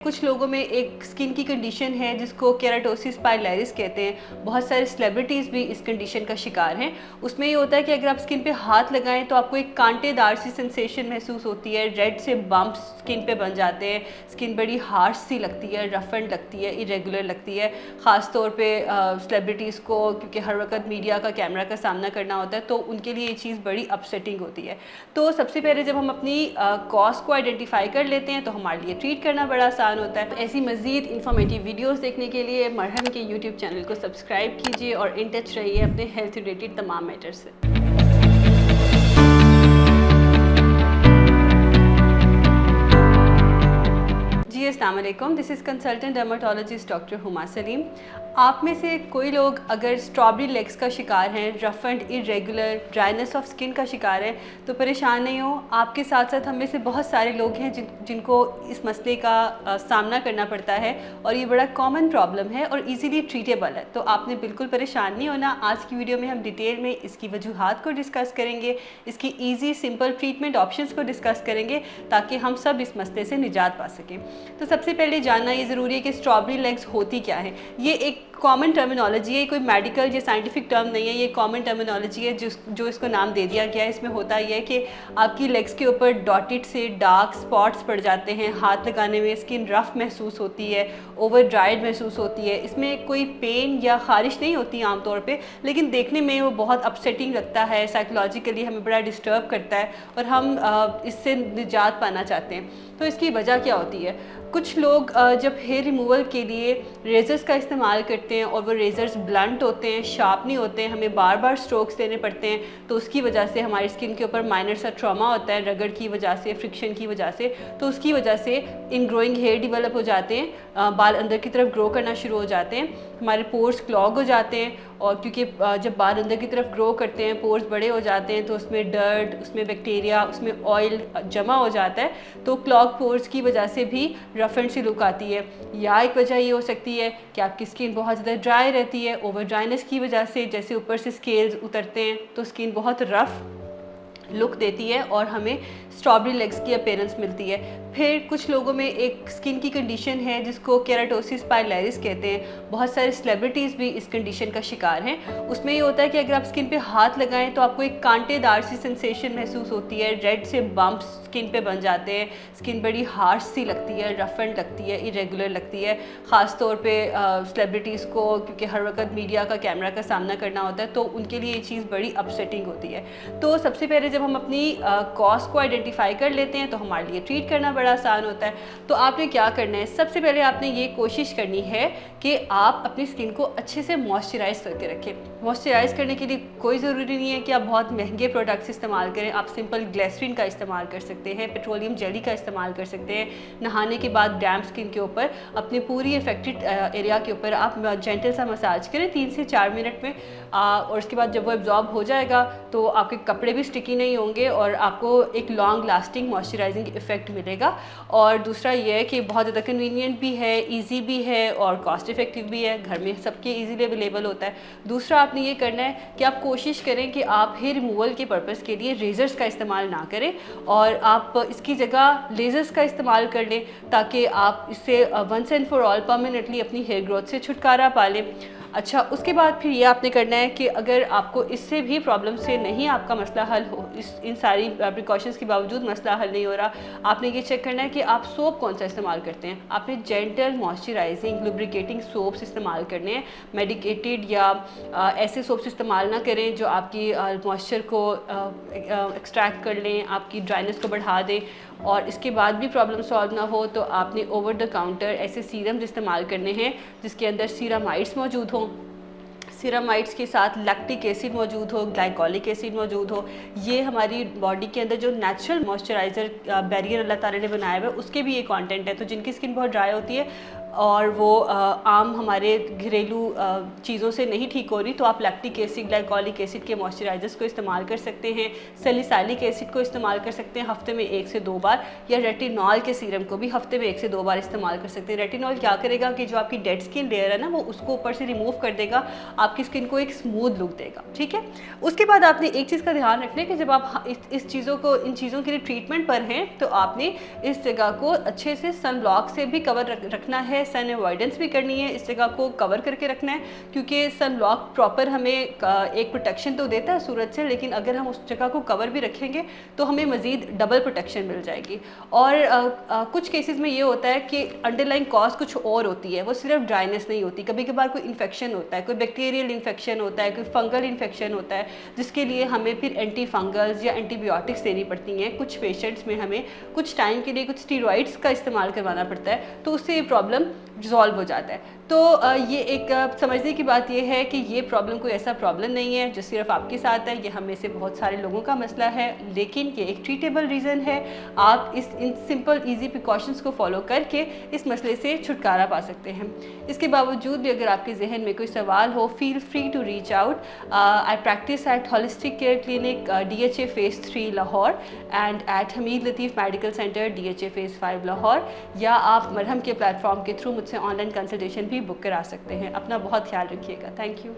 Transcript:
कुछ लोगों में एक स्किन की कंडीशन है जिसको केराटोसिस पाइलरिस कहते हैं। बहुत सारे सेलिब्रिटीज़ भी इस कंडीशन का शिकार हैं। उसमें ये होता है कि अगर आप स्किन पे हाथ लगाएं तो आपको एक कांटेदार सी सेंसेशन महसूस होती है, रेड से बम्प्स स्किन पे बन जाते हैं, स्किन बड़ी हार्श सी लगती है, रफ एंड लगती है, इरेगुलर लगती है। ख़ास तौर पे सेलिब्रिटीज़ को, क्योंकि हर वक्त मीडिया का कैमरा का सामना करना होता है, तो उनके लिए ये चीज़ बड़ी अपसेटिंग होती है। तो सबसे पहले जब हम अपनी कॉज को आइडेंटिफाई कर लेते हैं तो हमारे लिए ट्रीट करना बड़ा आसान होता है। ऐसी मज़ीद इंफॉर्मेटिव वीडियोस देखने के लिए मरहम के यूट्यूब चैनल को सब्सक्राइब कीजिए और इन टच रहिए अपने हेल्थ रिलेटेड तमाम मैटर से। जी अस्सलाम वालेकुम, this is consultant dermatologist doctor Huma Salim. आप में से कोई लोग अगर स्ट्रॉबेरी लेग्स का शिकार हैं, rough and irregular dryness of skin का शिकार है, तो परेशान नहीं हो। आपके साथ साथ हम में से बहुत सारे लोग हैं जिनको इस मसले का सामना करना पड़ता है और ये बड़ा कॉमन प्रॉब्लम है और इजीली ट्रीटेबल है। तो आपने बिल्कुल परेशान नहीं होना। आज की वीडियो में हम डिटेल में इसकी वजूहात को डिस्कस करेंगे, इसकी ईजी सिंपल ट्रीटमेंट ऑप्शंस को डिस्कस करेंगे ताकि हम सब इस मसले से निजात पा सकें। तो सबसे पहले जानना ये ज़रूरी है कि स्ट्रॉबेरी लेग्स होती क्या है। ये एक कॉमन टर्मिनोलॉजी है, कोई मेडिकल या साइंटिफिक टर्म नहीं है, ये कॉमन टर्मिनोलॉजी है जो इसको नाम दे दिया गया है। इसमें होता यह है कि आपकी लेग्स के ऊपर डॉटेड से डार्क स्पॉट्स पड़ जाते हैं, हाथ लगाने में स्किन रफ महसूस होती है, ओवर ड्राइड महसूस होती है। इसमें कोई पेन या खारिश नहीं होती आमतौर पे, लेकिन देखने में वो बहुत अपसेटिंग लगता है, साइकोलॉजिकली हमें बड़ा डिस्टर्ब करता है और हम इससे निजात पाना चाहते हैं। तो इसकी वजह क्या होती है? कुछ लोग जब हेयर रिमूवल के लिए रेज़र्स का इस्तेमाल करते हैं और वो रेज़र्स ब्लंट होते हैं, शार्प नहीं होते हैं, हमें बार बार स्ट्रोक्स देने पड़ते हैं, तो उसकी वजह से हमारी स्किन के ऊपर माइनर सा ट्रॉमा होता है, रगड़ की वजह से, फ्रिक्शन की वजह से। तो उसकी वजह से इनग्रोइंग हेयर डेवलप हो जाते हैं, बाल अंदर की तरफ ग्रो करना शुरू हो जाते हैं, हमारे पोर्स क्लॉग हो जाते हैं। और क्योंकि जब बाल अंदर की तरफ ग्रो करते हैं, पोर्स बड़े हो जाते हैं, तो उसमें डर्ट, उसमें बैक्टीरिया, उसमें ऑयल जमा हो जाता है, तो क्लॉग पोर्स की वजह से भी रफ एंड सी लुक आती है। या एक वजह ये हो सकती है कि आपकी स्किन बहुत ज़्यादा ड्राई रहती है, ओवर ड्राइनेस की वजह से, जैसे ऊपर से स्केल्स उतरते हैं तो स्किन बहुत रफ़ लुक देती है और हमें स्ट्रॉबेरी लेग्स की अपीयरेंस मिलती है। फिर कुछ लोगों में एक स्किन की कंडीशन है जिसको केराटोसिस पाइलरिस कहते हैं। बहुत सारे सेलिब्रिटीज़ भी इस कंडीशन का शिकार हैं। उसमें ये होता है कि अगर आप स्किन पे हाथ लगाएं तो आपको एक कांटेदार सी सेंसेशन महसूस होती है, रेड से बम्प्स स्किन पे बन जाते हैं, स्किन बड़ी हार्श सी लगती है, रफ एंड लगती है, इरेगुलर लगती है। ख़ास तौर पे सेलिब्रिटीज़ को, क्योंकि हर वक्त मीडिया का कैमरा का सामना करना होता है, तो उनके लिए ये चीज़ बड़ी अपसेटिंग होती है। तो सबसे पहले जब हम अपनी कॉज को आइडेंटिफाई कर लेते हैं तो हमारे लिए ट्रीट करना बड़ा आसान होता है। तो आपने क्या करना है? सबसे पहले आपने ये कोशिश करनी है कि आप अपनी स्किन को अच्छे से मॉइस्चराइज़ करके रखें। मॉइस्चराइज़ करने के लिए कोई ज़रूरी नहीं है कि आप बहुत महंगे प्रोडक्ट्स इस्तेमाल करें। आप सिंपल ग्लिसरीन का इस्तेमाल कर सकते हैं, पेट्रोलियम जेली का इस्तेमाल कर सकते हैं। नहाने के बाद डैम्प स्किन के ऊपर अपनी पूरी इफेक्टेड एरिया के ऊपर आप जेंटल सा मसाज करें 3 से 4 मिनट में, और उसके बाद जब वो एब्जॉर्ब हो जाएगा तो आपके कपड़े भी स्टिकी नहीं होंगे और आपको एक लॉन्ग लास्टिंग मॉइस्चराइजिंग इफेक्ट मिलेगा। और दूसरा ये है कि बहुत ज़्यादा कन्वीनियंट भी है, इजी भी है और कॉस्ट इफेक्टिव भी है, घर में सबके इजीली अवेलेबल होता है। दूसरा आपने ये करना है कि आप कोशिश करें कि आप हेयर रिमूवल के पर्पज़ के लिए रेज़र्स का इस्तेमाल ना करें और आप इसकी जगह लेज़र्स का इस्तेमाल कर लें, ताकि आप इससे once and for all permanently अपनी हेयर ग्रोथ से छुटकारा पा लें। अच्छा, उसके बाद फिर ये आपने करना है कि अगर आपको इससे भी प्रॉब्लम से नहीं आपका मसला हल हो, इन सारी प्रिकॉशंस के बावजूद मसला हल नहीं हो रहा, आपने ये चेक करना है कि आप सोप कौन सा इस्तेमाल करते हैं। आपने जेंटल मॉइस्चराइजिंग लुब्रिकेटिंग सोप्स इस्तेमाल करने हैं। मेडिकेटेड या ऐसे सोप्स इस्तेमाल ना करें जो आपकी मॉइस्चर को एक्सट्रैक्ट कर लें, आपकी ड्राइनेस को बढ़ा दें। और इसके बाद भी प्रॉब्लम सॉल्व ना हो तो आपने ओवर द काउंटर ऐसे सीरम्स इस्तेमाल करने हैं जिसके अंदर सीरामाइड्स मौजूद हों, सीरामाइड्स के साथ लैक्टिक एसिड मौजूद हो, ग्लाइकोलिक एसिड मौजूद हो। ये हमारी बॉडी के अंदर जो नेचुरल मॉइस्चराइज़र बैरियर अल्लाह ताला ने बनाया हुआ है उसके भी ये कंटेंट है। तो जिनकी स्किन बहुत ड्राई होती है और वो आम हमारे घरेलू चीज़ों से नहीं ठीक हो रही, तो आप लैक्टिक एसिड, ग्लाइकोलिक एसिड के मॉइस्चराइजर्स को इस्तेमाल कर सकते हैं, सैलिसाइलिक एसिड को इस्तेमाल कर सकते हैं हफ्ते में 1 से 2 बार, या रेटिनॉल के सीरम को भी हफ्ते में 1 से 2 बार इस्तेमाल कर सकते हैं। रेटिनॉल क्या करेगा कि जो आपकी डेड स्किन लेयर है ना, वो उसको ऊपर से रिमूव कर देगा, आपकी स्किन को एक स्मूथ लुक देगा, ठीक है। उसके बाद आपने एक चीज़ का ध्यान रखना है कि जब आप इस चीज़ों को, इन चीज़ों के लिए ट्रीटमेंट पर हैं, तो आपने इस जगह को अच्छे से सन ब्लॉक से भी कवर रखना है, सन अवॉइडेंस भी करनी है, इस जगह को कवर करके रखना है, क्योंकि सन ब्लॉक प्रॉपर हमें एक प्रोटेक्शन तो देता है सूरज से, लेकिन अगर हम उस जगह को कवर भी रखेंगे तो हमें मज़ीद डबल प्रोटेक्शन मिल जाएगी। और कुछ केसेस में ये होता है कि अंडरलाइन कॉज कुछ और होती है, वो सिर्फ ड्राइनेस नहीं होती, कभी कभार कोई इन्फेक्शन होता है, कोई बैक्टीरियल इन्फेक्शन होता है, कोई फंगल इन्फेक्शन होता है, जिसके लिए हमें फिर एंटी फंगल्स या एंटीबायोटिक्स देनी पड़ती हैं। कुछ पेशेंट्स में हमें कुछ टाइम के लिए कुछ स्टीरॉइड्स का इस्तेमाल करवाना पड़ता है, तो उससे ये प्रॉब्लम रिजॉल्व हो जाता है। तो ये एक समझने की बात ये है कि ये प्रॉब्लम कोई ऐसा प्रॉब्लम नहीं है जो सिर्फ आपके साथ है, ये हम में से बहुत सारे लोगों का मसला है, लेकिन ये एक ट्रीटेबल रीज़न है। आप इन सिंपल ईजी प्रिकॉशंस को फॉलो करके इस मसले से छुटकारा पा सकते हैं। इसके बावजूद भी अगर आपके जहन में कोई सवाल हो, feel free to reach out. I practice at holistic care clinic DHA Phase 3 Lahore and at Hameed Latif medical centre DHA Phase 5 Lahore, या आप मरहम के प्लेटफॉर्म के थ्रू मुझसे ऑनलाइन कंसल्टेशन भी बुक करा सकते हैं। अपना बहुत ख्याल रखिएगा। Thank you.